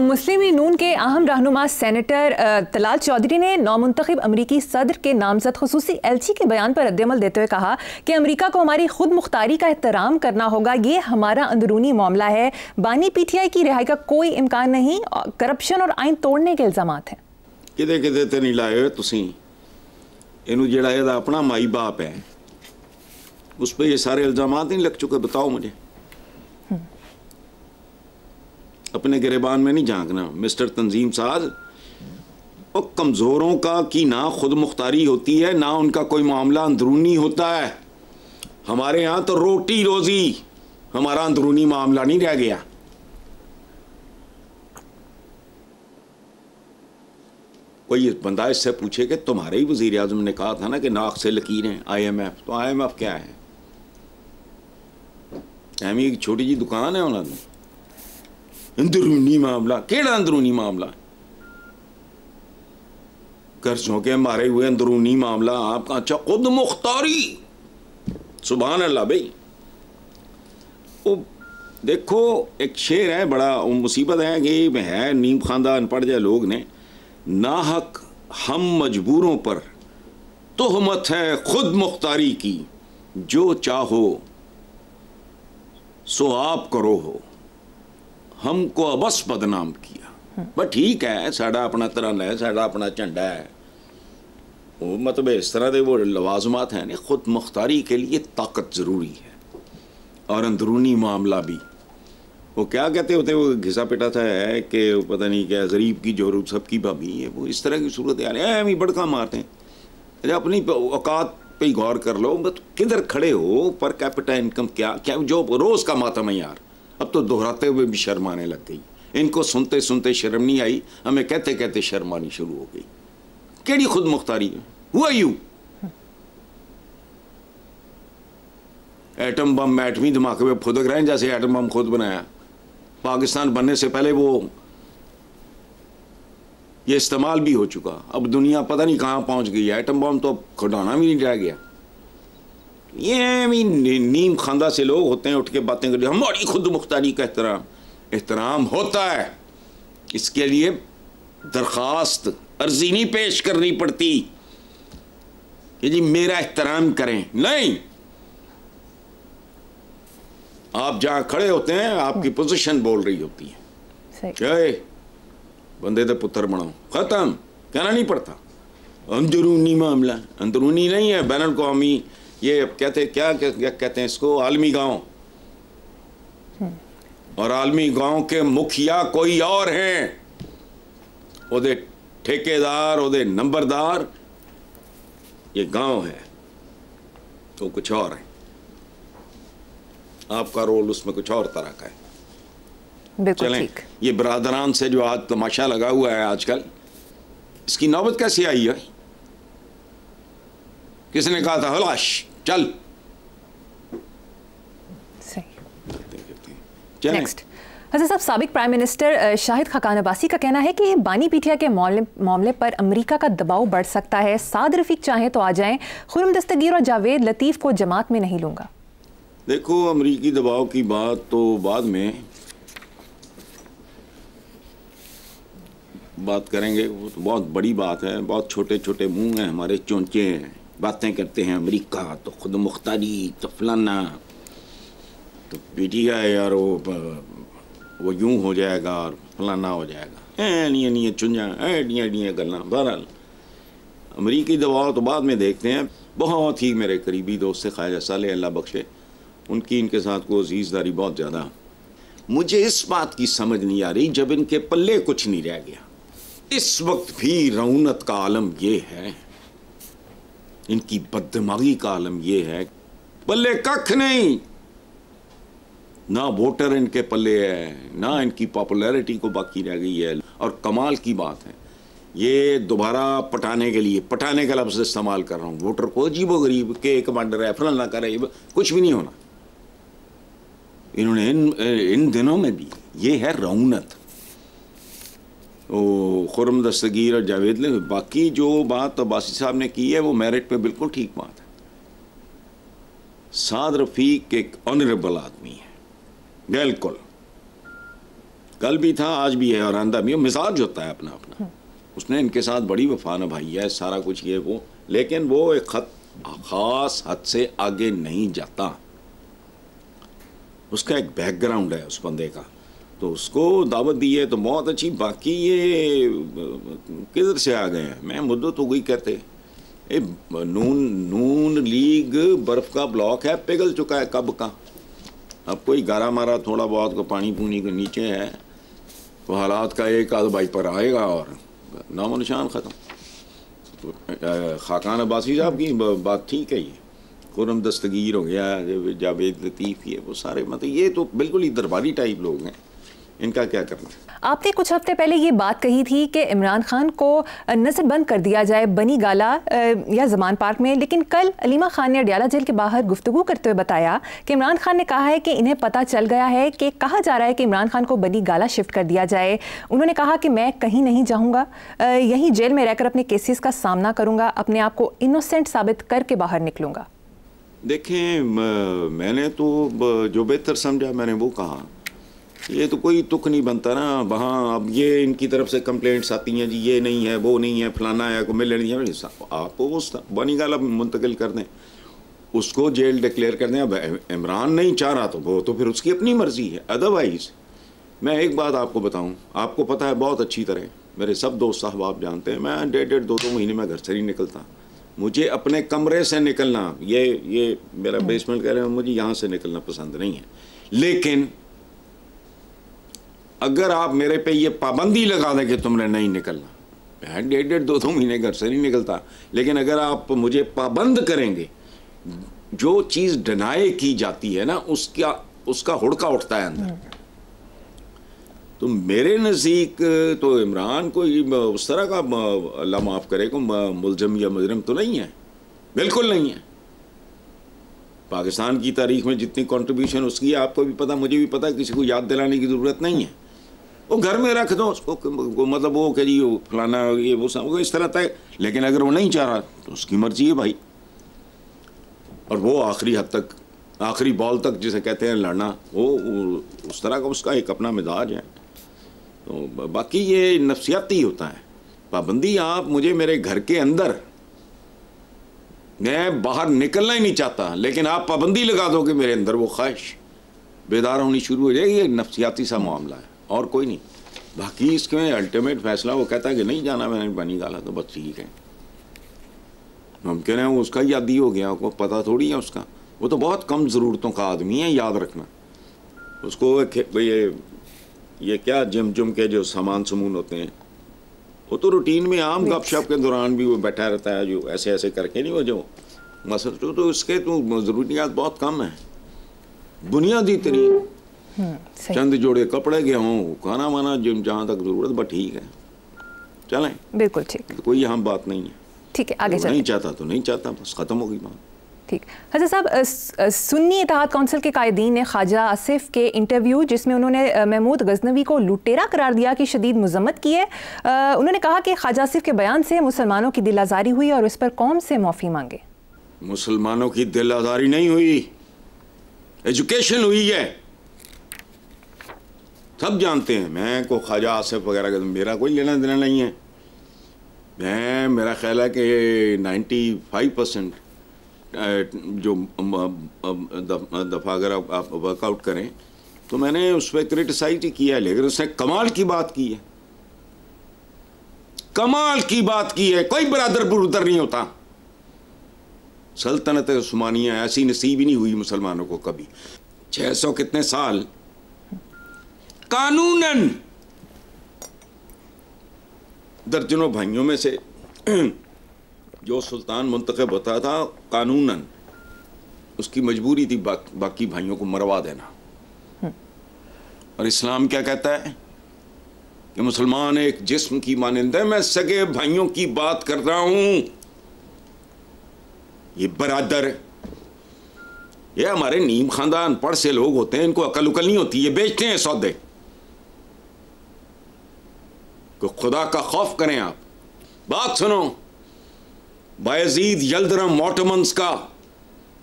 मुस्लिम league नून के अहम रहनुमा सेनेटर तलाल चौधरी ने नौमुंतखब अमरीकी सदर के नामजद खुसूसी एलची के बयान पर रद्दअमल देते हुए कहा कि अमरीका को हमारी खुद मुख्तारी का एहतराम करना होगा, ये हमारा अंदरूनी मामला है। बानी पीटीआई की रिहाई का कोई इम्कान नहीं, करप्शन और आइन तोड़ने के इल्जामात हैं। किते किते ते नहीं लाए तुसीं इनू जेड़ा एदा अपना माई बाप है उस पर ये सारे इल्जामात नहीं लग चुके? बताओ मुझे। अपने गिरेबान में नहीं झांकना मिस्टर तंजीम साज। और कमज़ोरों का की ना खुद मुख्तारी होती है ना उनका कोई मामला अंदरूनी होता है। हमारे यहाँ तो रोटी रोजी हमारा अंदरूनी मामला नहीं रह गया। कोई बंदा इससे पूछे कि तुम्हारे ही वज़ीर आज़म ने कहा था ना कि नाक से लकीरें IMF, तो IMF क्या है? एमी एक छोटी जी दुकान है उन्होंने। अंदरूनी मामला केड़ा अंदरूनी मामला? कर्जों के मारे हुए अंदरूनी मामला आपका? अच्छा, खुद मुख्तारी। सुभान अल्लाह भाई। वो देखो एक शेर है, बड़ा मुसीबत है कि है नीम खानदा अनपढ़ जाए लोग ने, नाहक हम मजबूरों पर तोहमत है खुद मुख्तारी की, जो चाहो सो आप करो हो, हमको अबस बदनाम किया। बट ठीक है, साड़ा अपना तिरंगा है, साड़ा अपना झंडा है। वो मतलब इस तरह के वो लवाजमात हैं। खुद मुख्तारी के लिए ताकत ज़रूरी है और अंदरूनी मामला भी। वो क्या कहते होते, वो घिसा पिटा था है कि पता नहीं क्या, गरीब की जोरू सबकी भाभी है। वो इस तरह की सूरत हाल है। हम ही बड़का मारते हैं। अरे अपनी औकात पे ही गौर कर लो। बस किधर खड़े हो? पर कैपिटा इनकम क्या क्या जो रोज़ का मातम है यार। अब तो दोहराते हुए भी शर्म आने लग गई। इनको सुनते सुनते शर्म नहीं आई, हमें कहते कहते शर्म आनी शुरू हो गई। केड़ी खुद मुख्तारी है? Who are you? Atom bomb एटमी धमाके में फुदक रहे हैं जैसे एटम बम खुद बनाया। पाकिस्तान बनने से पहले वो ये इस्तेमाल भी हो चुका। अब दुनिया पता नहीं कहाँ पहुँच गई है। एटम बम तो खुदाना भी नहीं रह गया। ये नीम खानदा से लोग होते हैं, उठ के बातें करते, हमारी खुद मुख्तारी का एहतराम होता है। इसके लिए दरख्वास्त अर्जी नहीं पेश करनी पड़ती कि जी मेरा एहतराम करें। नहीं, आप जहां खड़े होते हैं आपकी पोजीशन बोल रही होती है। क्या बंदे दे पुत्र बनो, खत्म। कहना नहीं पड़ता। अंदरूनी मामला अंदरूनी नहीं है, बैन अल-अक़वामी। ये कहते क्या कहते हैं इसको, आलमी गांव। और आलमी गांव के मुखिया कोई और हैं, ओदे ठेकेदार, ओदे नंबरदार। ये गांव है तो कुछ और है। आपका रोल उसमें कुछ और तरह का है। चलें, ये बरादरान से जो आज तमाशा लगा हुआ है आजकल, इसकी नौबत कैसे आई है? किसने कहा था हलाश चल? नेक्स्ट, हज़रत साहब, साबिक प्राइम मिनिस्टर शाहिद खाकान अब्बासी का कहना है कि बानी पीटीआई के मामले पर अमेरिका का दबाव बढ़ सकता है। साद रफीक चाहें तो आ जाएं, खुर्रम दस्तगीर और जावेद लतीफ़ को जमात में नहीं लूँगा। देखो, अमेरिकी दबाव की बात तो बाद में बात करेंगे। वो तो बहुत बड़ी बात है। बहुत छोटे छोटे मुंह हैं हमारे, चोंचे हैं, बातें करते हैं। अमेरिका तो खुद मुख्तारी तो फलाना तो पीटीआई यार वो यूं हो जाएगा और फलाना हो जाएगा। नहीं चुंझा एडियाँ गल्ला। बहरहाल अमरीकी दबाव तो बाद में देखते हैं। बहुत ही मेरे करीबी दोस्त थे ख्वाजा साले, अल्लाह बख्शे, उनकी इनके साथ को अजीज़दारी बहुत ज़्यादा। मुझे इस बात की समझ नहीं आ रही, जब इनके पल्ले कुछ नहीं रह गया, इस वक्त भी रऊनत का आलम ये है, इनकी बददिमागी का आलम ये है, पल्ले कख नहीं। ना वोटर इनके पल्ले है, ना इनकी पॉपुलैरिटी को बाकी रह गई है। और कमाल की बात है, ये दोबारा पटाने के लिए, पटाने का लफ्ज़ इस्तेमाल कर रहा हूँ, वोटर को अजीबो गरीब के कमांडर है फलाना कर रहे, कुछ भी नहीं होना। इन्होंने इन दिनों में भी ये है रऊनत। खुर्रम दस्तगीर और जावेद ने, बाकी जो बात अब्बासी साहब ने की है वो मेरिट पे बिल्कुल ठीक बात है। साद रफीक एक ऑनरेबल आदमी है, बिल्कुल कल भी था, आज भी है और आंदा भी। मिजाज होता है अपना अपना। उसने इनके साथ बड़ी वफा निभाई है, सारा कुछ ये वो, लेकिन वो एक खास हद से आगे नहीं जाता। उसका एक बैकग्राउंड है उस बंदे का, तो उसको दावत दी है तो बहुत अच्छी। बाकी ये किधर से आ गए हैं? मैं मुद्दत हो गई कहते नून लीग बर्फ का ब्लॉक है, पिघल चुका है कब का। अब कोई गारा मारा थोड़ा बहुत को पानी पूनी के नीचे है तो हालात का एक आध भाई पर आएगा और नामो निशान ख़त्म। तो खाकान अब्बासी साहब की बात ठीक है, ये खुरम दस्तगीर हो गया, जावेद लतीफ़, ये वो सारे मतलब ये तो बिल्कुल ही दरबारी टाइप लोग हैं, इनका क्या करना। आपने कुछ हफ्ते पहले ये बात कही थी कि इमरान खान को नज़रबंद कर दिया जाए बनी गाला या ज़मान पार्क में, लेकिन कल अलीमा खान ने अडयाला जेल के बाहर गुफ्तगू करते हुए बताया कि इमरान खान ने कहा है कि इन्हें पता चल गया है कि कहा जा रहा है कि इमरान खान को बनी गाला शिफ्ट कर दिया जाए। उन्होंने कहा कि मैं कहीं नहीं जाऊँगा, यहीं जेल में रहकर अपने केसेस का सामना करूँगा, अपने आप को इनोसेंट साबित करके बाहर निकलूँगा। देखें, मैंने तो जो बेहतर समझा मैंने वो कहा। ये तो कोई तुक नहीं बनता ना वहाँ। अब ये इनकी तरफ से कंप्लेंट्स आती हैं, जी ये नहीं है, वो नहीं है, फलाना है, को मिलने नहीं है। आप उस बनी गाला मुंतकिल कर दें, उसको जेल डिक्लेयर कर दें। अब इमरान नहीं चाह रहा तो वो तो फिर उसकी अपनी मर्ज़ी है। अदरवाइज़ मैं एक बात आपको बताऊँ, आपको पता है बहुत अच्छी तरह, मेरे सब दोस्त साहब जानते हैं, मैं 1.5 2 महीने में घर से नहीं निकलता। मुझे अपने कमरे से निकलना, ये मेरा बेसमेंट कह रहे हैं, मुझे यहाँ से निकलना पसंद नहीं है। लेकिन अगर आप मेरे पे ये पाबंदी लगा दें कि तुमने नहीं निकलना, मैं 1.5 2 महीने घर से नहीं निकलता। लेकिन अगर आप मुझे पाबंद करेंगे, जो चीज़ डिनाई की जाती है ना उसका हुड़का उठता है अंदर। तो मेरे नज़दीक तो इमरान को उस तरह का अल्लाह माफ़ करे को मुलज़म या मुजरिम तो नहीं है, बिल्कुल नहीं है। पाकिस्तान की तारीख में जितनी कंट्रीब्यूशन उसकी है आपको भी पता, मुझे भी पता, किसी को याद दिलाने की ज़रूरत नहीं है। वो घर में रख दो उसको, मतलब वो कि जी फलाना ये वो इस तरह तय। लेकिन अगर वो नहीं चाह रहा तो उसकी मर्जी है भाई। और वो आखिरी हद तक, आखिरी बॉल तक जिसे कहते हैं लड़ना, वो उस तरह का उसका एक अपना मिजाज है। तो बाकी ये नफ्सियाती होता है। पाबंदी आप मुझे मेरे घर के अंदर, मैं बाहर निकलना ही नहीं चाहता, लेकिन आप पाबंदी लगा दो कि मेरे अंदर वो ख्वाहिश बेदार होनी शुरू हो जाएगी। ये नफ्सियाती सा मामला है और कोई नहीं। बाकी इसमें अल्टीमेट फैसला वो कहता है कि नहीं जाना मैंने बनी गाला, तो बस ठीक है, मुमकिन है वो उसका यादी हो गया, को पता थोड़ी है उसका। वो तो बहुत कम ज़रूरतों का आदमी है, याद रखना। उसको ये क्या जिम के जो सामान समून होते हैं, वो तो रूटीन में आम गपशप के दौरान भी वो बैठा रहता है, जो ऐसे ऐसे करके नहीं, वो जो मसल तो उसके तो ज़रूरियात बहुत कम है, बुनियादी तरीन चंद जोड़े कपड़े के हों, खाना वाना जिम जहाँ तक ज़रूरत, बस ठीक है, चलें, बिल्कुल ठीक, तो कोई यहाँ बात नहीं है। ठीक है, आगे नहीं चाहता तो नहीं चाहता, बस ख़त्म हो गई बात। ठीक। हज़रत साहब, सुन्नी इत्तेहाद कौंसिल के कायदीन ने ख्वाजा आसिफ के इंटरव्यू जिसमें उन्होंने महमूद गजनवी को लुटेरा करार दिया की शदीद मजम्मत की है। उन्होंने कहा कि ख्वाजा आसिफ के बयान से मुसलमानों की दिल आज़ारी हुई और इस पर कौम से माफ़ी मांगे। मुसलमानों की दिल आज़ारी नहीं हुई, एजुकेशन हुई है, सब जानते हैं। मैं को ख्वाजा आसिफ वगैरह का मेरा कोई लेना देना नहीं है। मेरा ख्याल है कि 95% जो दफ़ा अगर आप वर्कआउट करें तो मैंने उस पर क्रिटिसाइज ही किया है, लेकिन उसने कमाल की बात की है, कमाल की बात की है। कोई बरादर बुरदर नहीं होता। सल्तनत उस्मानिया ऐसी नसीब ही नहीं हुई मुसलमानों को कभी। 600 कितने साल कानूनन दर्जनों भाइयों में से जो सुल्तान मुंतखब होता था कानूनन, उसकी मजबूरी थी बाकी भाइयों को मरवा देना। और इस्लाम क्या कहता है कि मुसलमान एक जिस्म की मानंद है। मैं सगे भाइयों की बात कर रहा हूं। ये बरादर, ये हमारे नीम खानदान पढ़ से लोग होते हैं, इनको अकल उकल नहीं होती, ये बेचते हैं सौदे। तो खुदा का खौफ करें आप। बात सुनो, बायजीद यल्दरम ऑटोमन्स का,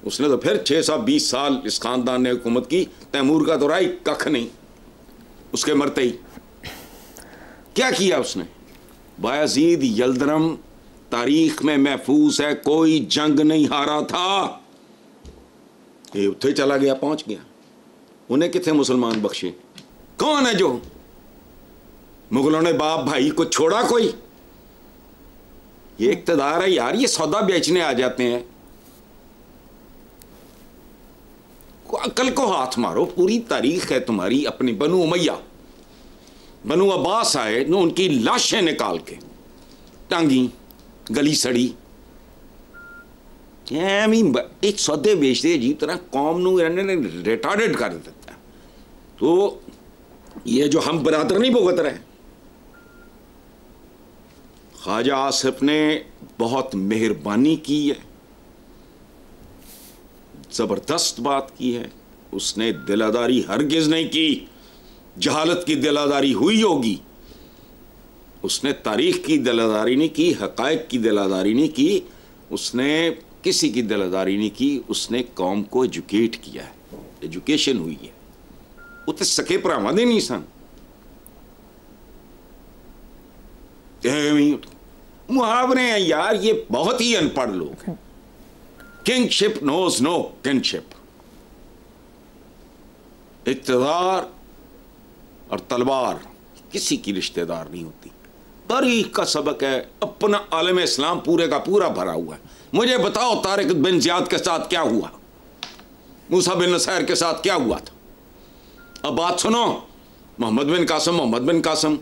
उसने तो फिर 620 साल इस खानदान ने हुकूमत की। तैमूर का तो राय कख नहीं उसके मरते ही। क्या किया उसने? बायजीद यल्दरम तारीख में महफूज है, कोई जंग नहीं हारा था। ये उत्थे चला गया, पहुंच गया। उन्हें कितने मुसलमान बख्शे? कौन है जो? मुगलों ने बाप भाई को छोड़ा कोई? ये इक़्तिदार है यार, ये सौदा बेचने आ जाते हैं। अकल को हाथ मारो, पूरी तारीख है तुम्हारी। अपनी बनु उमैया, बनु अब्बास आए, उनकी लाशें निकाल के टांगी, गली सड़ी। एक सौदे बेचते अजीब तरह, कौम नू रिटार्डेड कर देता है। तो ये जो हम बरादर नहीं भुगत रहे, ख्वाजा आसिफ ने बहुत मेहरबानी की है, जबरदस्त बात की है। उसने दिलादारी हरगिज नहीं की। जहालत की दिलादारी हुई होगी, उसने तारीख की दिलादारी नहीं की, हकायक की दिलादारी नहीं की, उसने किसी की दिलादारी नहीं की। उसने कौम को एजुकेट किया है, एजुकेशन हुई है। वो तो सके भरावां दे नहीं सन। मुहावरे हैं यार, ये बहुत ही अनपढ़ लोग हैं। Kingship knows no kingship. इक़्तिदार और तलवार किसी की रिश्तेदार नहीं होती। तारीख का सबक है, अपना आलम इस्लाम पूरे का पूरा भरा हुआ है। मुझे बताओ तारिक बिन ज़ियाद के साथ क्या हुआ, मूसा बिन नसैर के साथ क्या हुआ था? अब बात सुनो, मोहम्मद बिन कासिम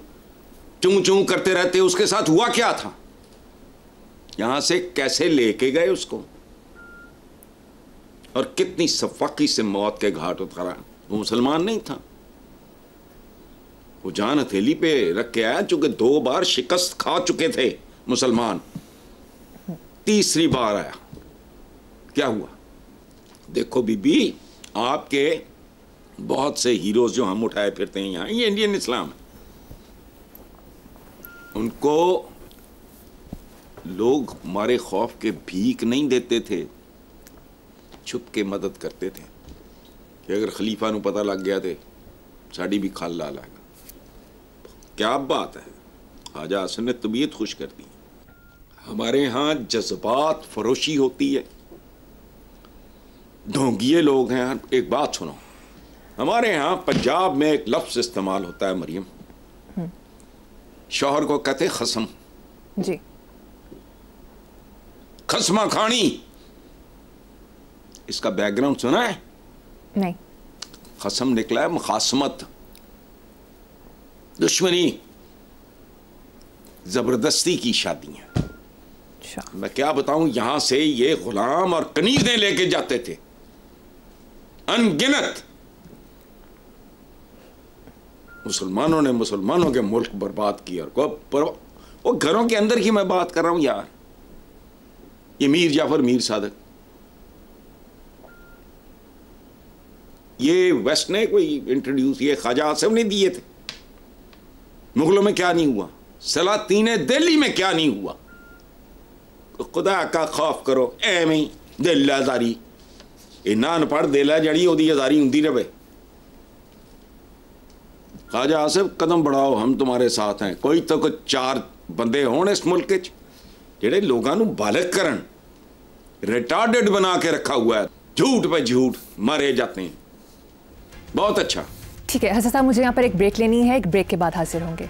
चूं चूं करते रहते, उसके साथ हुआ क्या था? यहां से कैसे लेके गए उसको, और कितनी सफाकी से मौत के घाट उतारा। वो मुसलमान नहीं था, वो जान हथेली पे रख के आया, चूंकि 2 बार शिकस्त खा चुके थे मुसलमान। तीसरी बार आया, क्या हुआ? देखो बीबी, आपके बहुत से हीरोज जो हम उठाए फिरते हैं यहाँ, ये इंडियन इस्लाम है। उनको लोग हमारे खौफ के भीख नहीं देते थे, छुप के मदद करते थे कि अगर खलीफा नू पता लग गया थे साड़ी भी खाल ला लाएगा। क्या बात है, ख्वाजा आसिफ ने तबीयत खुश कर दी। हमारे यहाँ जज्बात फरोशी होती है, ढोंगिए लोग हैं। एक बात सुनो, हमारे यहाँ पंजाब में एक लफ्ज़ इस्तेमाल होता है मरियम, शौहर को कहते खसम जी, खसमा खानी। इसका बैकग्राउंड सुना है? नहीं। खसम निकला है मुखासमत, दुश्मनी, जबरदस्ती की शादियां। मैं क्या बताऊं, यहां से ये गुलाम और कनीजें लेके जाते थे अनगिनत। मुसलमानों ने मुसलमानों के मुल्क बर्बाद किया। वो घरों के अंदर की मैं बात कर रहा हूं यार। ये मीर जाफर, मीर सादक, ये वेस्ट ने कोई इंट्रोड्यूस, ये ख्वाजा आसिफ ने दिए थे। मुगलों में क्या नहीं हुआ, सलातीन दिल्ली में क्या नहीं हुआ। खुदा का खौफ करो, एवें दिल आजारी, इन्ना अनपढ़ दिल है जड़ी ओदी आजारी होंदी रहे। ख्वाजा आसिफ कदम बढ़ाओ, हम तुम्हारे साथ हैं। कोई तो कुछ 4 बंदे होने इस मुल्क च जेड़े लोगों को बालक करन, रिटार्डेड बना के रखा हुआ है, झूठ पे झूठ मारे जाते हैं। बहुत अच्छा। ठीक है हसन साहब, मुझे यहाँ पर एक ब्रेक लेनी है, एक ब्रेक के बाद हाजिर होंगे।